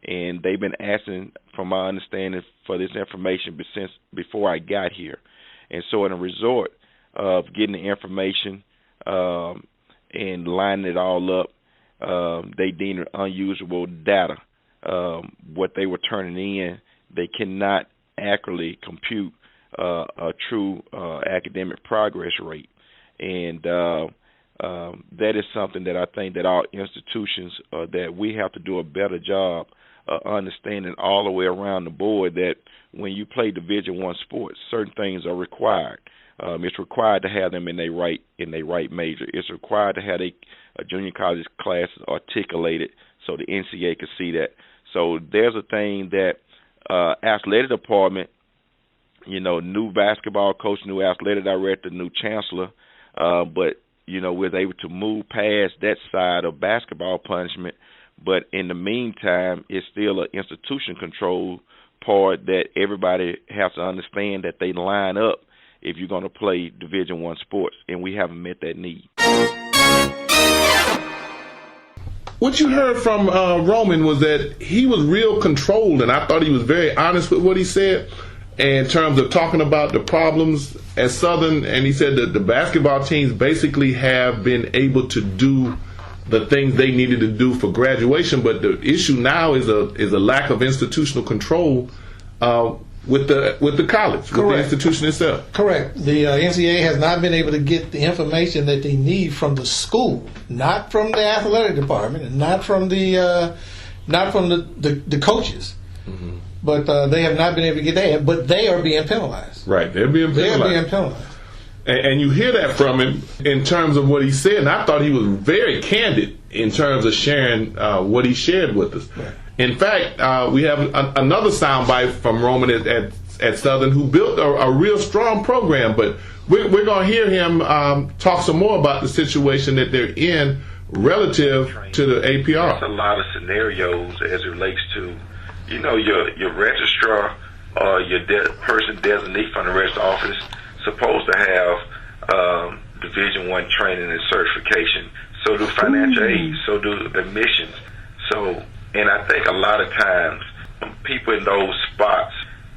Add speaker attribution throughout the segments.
Speaker 1: and they've been asking, from my understanding, for this information since before I got here. And so in a resort of getting the information and lining it all up, they deemed it unusual data. What they were turning in, they cannot accurately compute a true academic progress rate. And that is something that I think that our institutions, that we have to do a better job understanding all the way around the board, that when you play Division I sports, certain things are required. It's required to have them in their right major. It's required to have a junior college classes articulated so the NCAA can see that. So there's a thing that athletic department, new basketball coach, new athletic director, new chancellor, but we're able to move past that side of basketball punishment. But in the meantime, it's still an institution control part that everybody has to understand, that they line up if you're going to play Division I sports, and we haven't met that need.
Speaker 2: What you heard from Roman was that he was real controlled, and I thought he was very honest with what he said in terms of talking about the problems at Southern, and he said that the basketball teams basically have been able to do the things they needed to do for graduation, but the issue now is a lack of institutional control with the college,
Speaker 3: Correct.
Speaker 2: With the institution itself.
Speaker 3: Correct. The NCAA has not been able to get the information that they need from the school, not from the athletic department, and not from the coaches. Mm-hmm. But they have not been able to get that. But they are being penalized.
Speaker 2: Right, they're being penalized. And you hear that from him in terms of what he said. And I thought he was very candid in terms of sharing what he shared with us. Right. In fact, we have another soundbite from Roman at Southern, who built a real strong program. But we're going to hear him talk some more about the situation that they're in relative to the APR.
Speaker 1: There's a lot of scenarios as it relates to, your registrar or your person designee from the register office supposed to have Division I training and certification. So do financial aid. So do admissions. And I think a lot of times people in those spots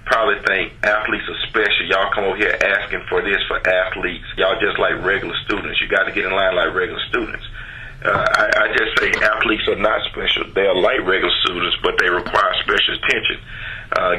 Speaker 1: probably think athletes are special. Y'all come over here asking for this for athletes. Y'all just like regular students. You got to get in line like regular students. I just say athletes are not special. They are like regular students, but they require special attention.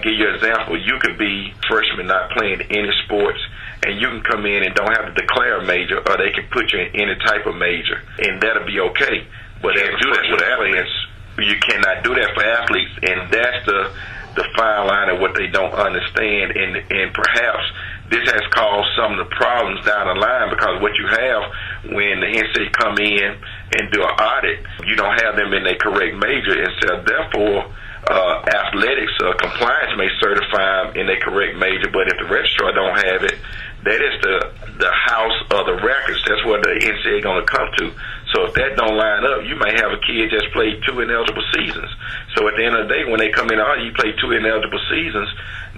Speaker 1: Give you an example. You could be freshman not playing any sports, and you can come in and don't have to declare a major, or they can put you in any type of major, and that'll be okay. But they do that with athletes. You cannot do that for athletes, and that's the fine line of what they don't understand. And perhaps this has caused some of the problems down the line, because what you have when the NCAA come in and do an audit, you don't have them in their correct major, and so therefore athletics compliance may certify them in their correct major, but if the registrar don't have it, that is the house of the records. That's where the NCAA going to come to. So if that don't line up, you may have a kid just played 2 ineligible seasons. So at the end of the day, when they come in, you played 2 ineligible seasons,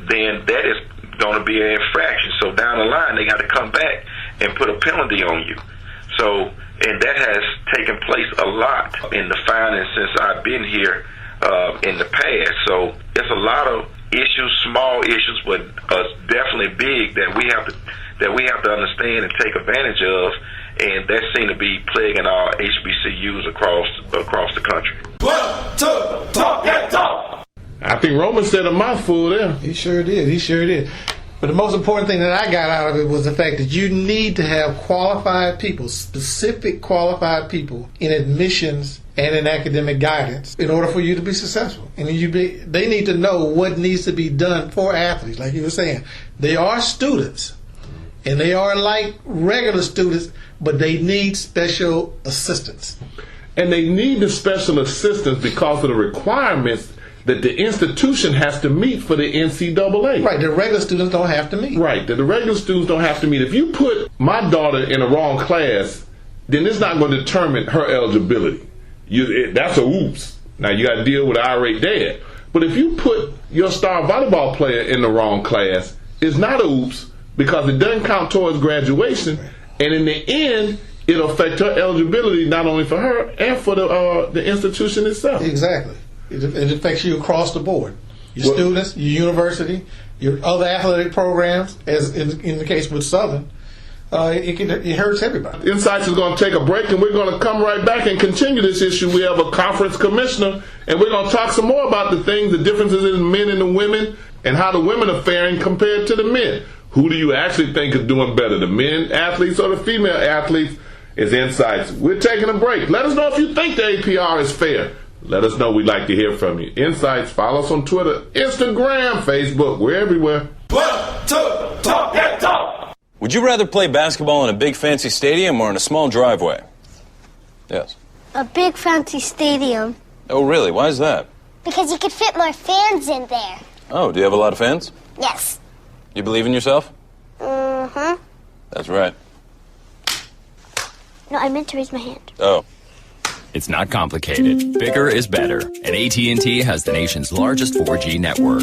Speaker 1: then that is going to be an infraction. So down the line, they got to come back and put a penalty on you. So, and that has taken place a lot in the findings since I've been here in the past. So it's a lot of issues, small issues, but definitely big that we have to understand and take advantage of, and that seems to be plaguing our HBCUs across the country.
Speaker 4: 1, 2, talk that talk.
Speaker 2: I think Roman said a mouthful there.
Speaker 3: He sure did. But the most important thing that I got out of it was the fact that you need to have qualified people, specific qualified people in admissions and in academic guidance in order for you to be successful. And they need to know what needs to be done for athletes. Like you were saying, they are students, and they are like regular students, but they need special assistance.
Speaker 2: And they need the special assistance because of the requirements that the institution has to meet for the NCAA.
Speaker 3: Right, the regular students don't have to meet.
Speaker 2: Right, the regular students don't have to meet. If you put my daughter in the wrong class, then it's not going to determine her eligibility. That's a oops. Now you got to deal with an irate dad. But if you put your star volleyball player in the wrong class, it's not a oops, because it doesn't count towards graduation, and in the end, it'll affect her eligibility not only for her and for the institution itself.
Speaker 3: Exactly. It affects you across the board. Your students, your university, your other athletic programs, as in the case with Southern. It hurts everybody.
Speaker 2: Insights is going to take a break, and we're going to come right back and continue this issue. We have a conference commissioner, and we're going to talk some more about the things, the differences in the men and the women, and how the women are faring compared to the men. Who do you actually think is doing better, the men athletes or the female athletes? Is Insights. We're taking a break. Let us know if you think the APR is fair. Let us know. We'd like to hear from you. Insights, follow us on Twitter, Instagram, Facebook. We're everywhere.
Speaker 4: 1, 2, talk that talk.
Speaker 5: Would you rather play basketball in a big fancy stadium or in a small driveway? Yes.
Speaker 6: A big fancy stadium.
Speaker 5: Oh, really? Why is that?
Speaker 6: Because you could fit more fans in there.
Speaker 5: Oh, do you have a lot of fans?
Speaker 6: Yes.
Speaker 5: You believe in yourself?
Speaker 6: Mm-hmm.
Speaker 5: That's right.
Speaker 6: No, I meant to raise my hand.
Speaker 5: Oh.
Speaker 7: It's not complicated. Bigger is better. And AT&T has the nation's largest 4G network.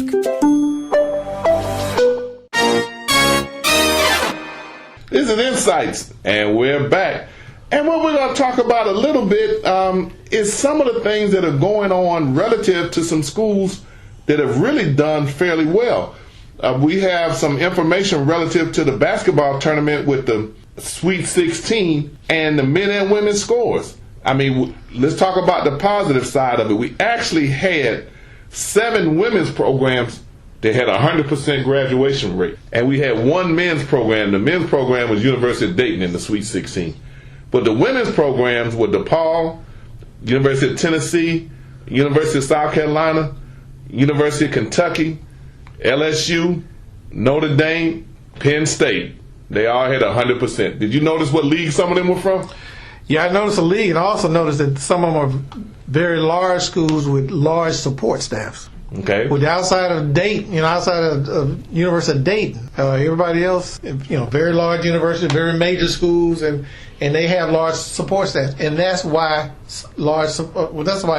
Speaker 2: This is Insights, and we're back. And what we're going to talk about a little bit is some of the things that are going on relative to some schools that have really done fairly well. We have some information relative to the basketball tournament with the Sweet 16 and the men and women scores. I mean, let's talk about the positive side of it. We actually had 7 women's programs that had a 100% graduation rate. And we had 1 men's program. The men's program was University of Dayton in the Sweet 16. But the women's programs were DePaul, University of Tennessee, University of South Carolina, University of Kentucky, LSU, Notre Dame, Penn State. They all had 100%. Did you notice what league some of them were from?
Speaker 3: Yeah, I noticed a league, and I also noticed that some of them are very large schools with large support staffs.
Speaker 2: Okay.
Speaker 3: With outside of Dayton, outside of University of Dayton, everybody else, very large universities, very major schools, and they have large support staffs, and that's why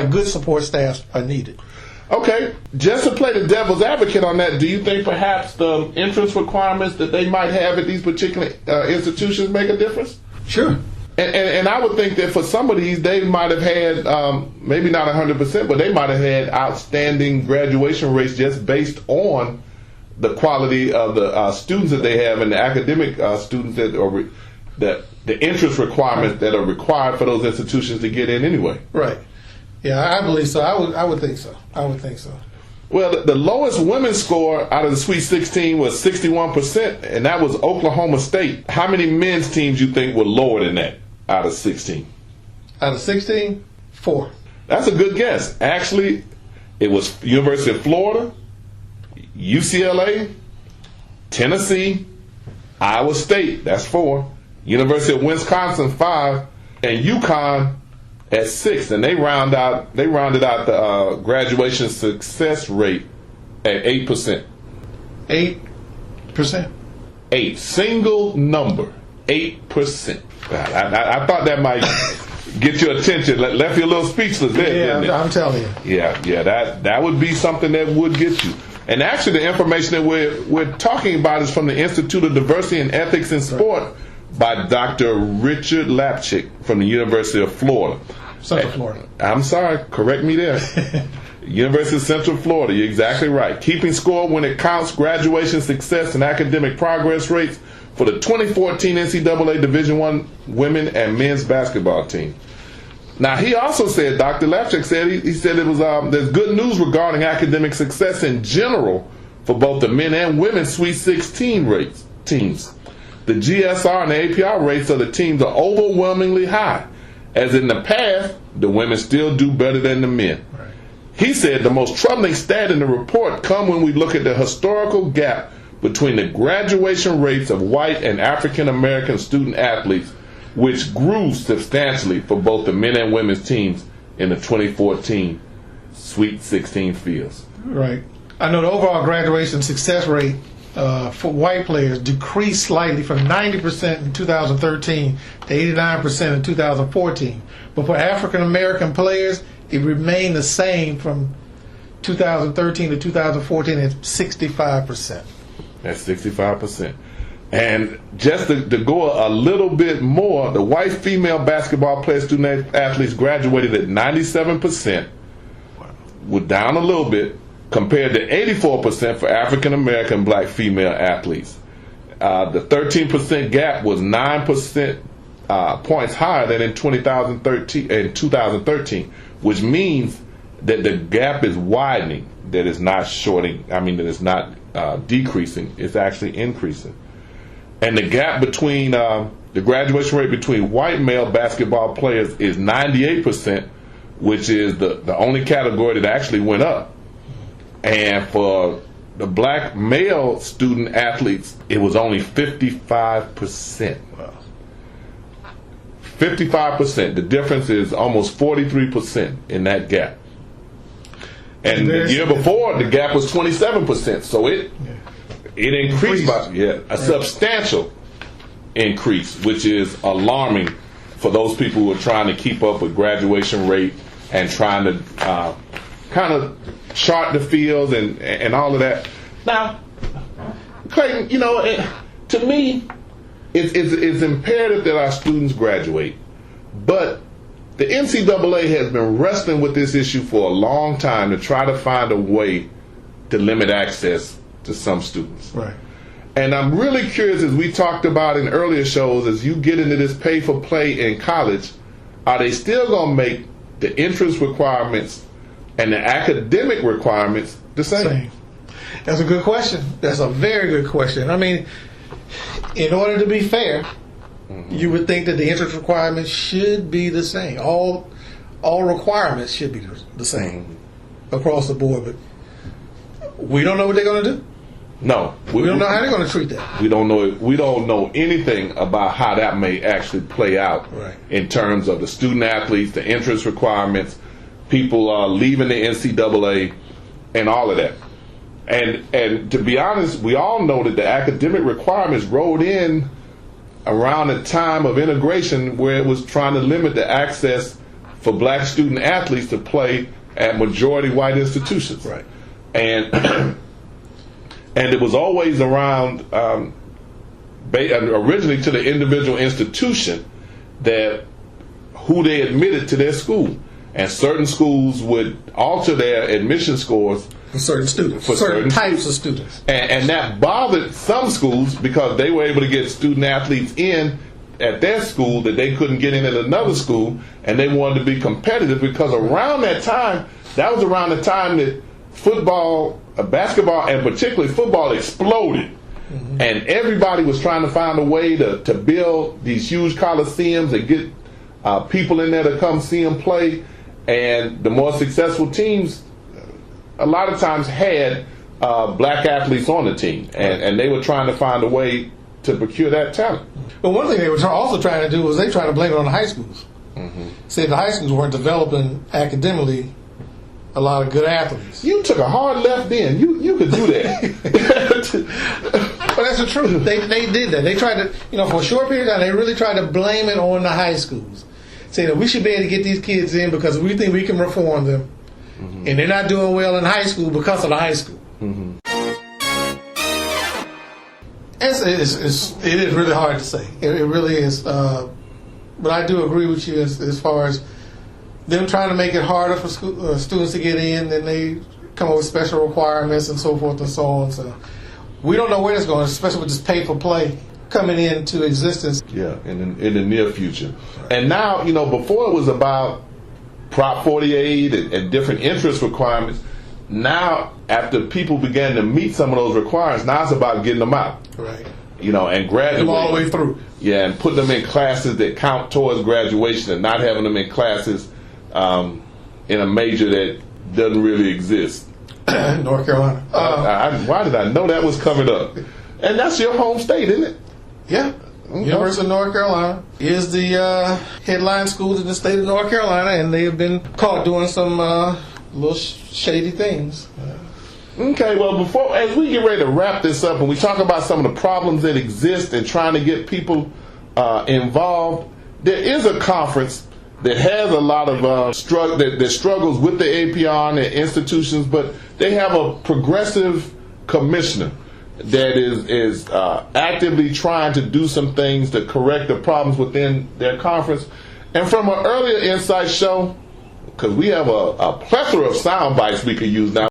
Speaker 3: good support staffs are needed.
Speaker 2: Okay, just to play the devil's advocate on that, do you think perhaps the entrance requirements that they might have at these particular institutions make a difference?
Speaker 3: Sure.
Speaker 2: And I would think that for some of these, they might have had, maybe not 100%, but they might have had outstanding graduation rates just based on the quality of the students that they have and the academic students that are the entrance requirements that are required for those institutions to get in anyway.
Speaker 3: Right. Yeah, I believe so. I would think so.
Speaker 2: Well, the lowest women's score out of the Sweet 16 was 61%, and that was Oklahoma State. How many men's teams you think were lower than that out of 16?
Speaker 3: Out of 16, 4.
Speaker 2: That's a good guess. Actually, it was University of Florida, UCLA, Tennessee, Iowa State, that's 4, University of Wisconsin, 5, and UConn at 6, and they rounded out the graduation success rate at 8%.
Speaker 3: 8%.
Speaker 2: 8, single number, 8%. God, I thought that might get your attention. Left you a little speechless there, didn't it?
Speaker 3: I'm telling you.
Speaker 2: Yeah, that would be something that would get you. And actually, the information that we're talking about is from the Institute of Diversity and Ethics in Sport by Dr. Richard Lapchick from the University of Florida.
Speaker 3: Central Florida.
Speaker 2: I'm sorry, correct me there. University of Central Florida, you're exactly right. Keeping score when it counts graduation success and academic progress rates for the 2014 NCAA Division I women and men's basketball team. Now, he also said, Dr. Lapchick said, he said it was there's good news regarding academic success in general for both the men and women's Sweet 16 teams. The GSR and the APR rates of the teams are overwhelmingly high. As in the past, the women still do better than the men. Right. He said the most troubling stat in the report come when we look at the historical gap between the graduation rates of white and African American student athletes, which grew substantially for both the men and women's teams in the 2014 Sweet 16 fields.
Speaker 3: Right. I know the overall graduation success rate for white players decreased slightly from 90% in 2013 to 89% in 2014. But for African American players, it remained the same from 2013 to 2014 at 65%.
Speaker 2: That's 65%. And just to go a little bit more, the white female basketball player student athletes graduated at 97%. were down a little bit, compared to 84% for African American black female athletes. The 13% gap was 9% points higher than in 2013, which means that the gap is widening, that it's not that it's not decreasing, it's actually increasing. And the gap between the graduation rate between white male basketball players is 98%, which is the only category that actually went up. And for the black male student athletes, it was only 55%.
Speaker 3: Wow.
Speaker 2: 55%. The difference is almost 43% in that gap. And the year before, the gap was 27%. So it increased by a substantial increase, which is alarming for those people who are trying to keep up with graduation rate and trying to kind of chart the field and all of that. Now, Clayton, to me, it's imperative that our students graduate, but the NCAA has been wrestling with this issue for a long time to try to find a way to limit access to some students.
Speaker 3: Right.
Speaker 2: And I'm really curious, as we talked about in earlier shows, as you get into this pay for play in college, are they still going to make the entrance requirements and the academic requirements the same?
Speaker 3: That's a good question. That's a very good question. I mean, in order to be fair, you would think that the entrance requirements should be the same. All requirements should be the same across the board, but we don't know what they're going to do.
Speaker 2: No,
Speaker 3: we don't know how they're going to treat that.
Speaker 2: We don't know. We don't know anything about how that may actually play out in terms of the student athletes, the entrance requirements, people leaving the NCAA, and all of that. And to be honest, we all know that the academic requirements rolled in around the time of integration, where it was trying to limit the access for black student athletes to play at majority white institutions.
Speaker 3: Right.
Speaker 2: And it was always around, originally to the individual institution, that who they admitted to their school. And certain schools would alter their admission scores
Speaker 3: for certain students, for certain types of students.
Speaker 2: And that bothered some schools because they were able to get student athletes in at their school that they couldn't get in at another school, and they wanted to be competitive because around that time, that was around the time that football, basketball, and particularly football exploded. And everybody was trying to find a way to build these huge coliseums and get people in there to come see them play. And the more successful teams, a lot of times had black athletes on the team. And they were trying to find a way to procure that talent.
Speaker 3: But one thing they were also trying to do was they tried to blame it on the high schools. Said the high schools weren't developing academically a lot of good athletes.
Speaker 2: You took a hard left then. You could do that.
Speaker 3: But that's the truth. They did that. They tried to, for a short period of time, they really tried to blame it on the high schools. Saying that we should be able to get these kids in because we think we can reform them. And they're not doing well in high school because of the high school. It is really hard to say. It really is. But I do agree with you as far as them trying to make it harder for students to get in, and they come up with special requirements and so forth and so on. So we don't know where it's going, especially with this pay for play coming into existence.
Speaker 2: Yeah, in the near future. And now, before it was about Prop 48 and different interest requirements. Now, after people began to meet some of those requirements, now it's about getting them out.
Speaker 3: Right.
Speaker 2: And graduating.
Speaker 3: All the way through.
Speaker 2: Yeah, and putting them in classes that count towards graduation and not having them in classes in a major that doesn't really exist.
Speaker 3: North Carolina.
Speaker 2: Why did I know that was coming up? And that's your home state, isn't it?
Speaker 3: Yeah. University of North Carolina is the headline school in the state of North Carolina, and they have been caught doing some little shady things.
Speaker 2: Okay, well, as we get ready to wrap this up and we talk about some of the problems that exist and trying to get people involved, there is a conference that has a lot of that struggles with the APR and the institutions, but they have a progressive commissioner that is actively trying to do some things to correct the problems within their conference. And from an earlier Insight show, because we have a plethora of sound bites we can use now.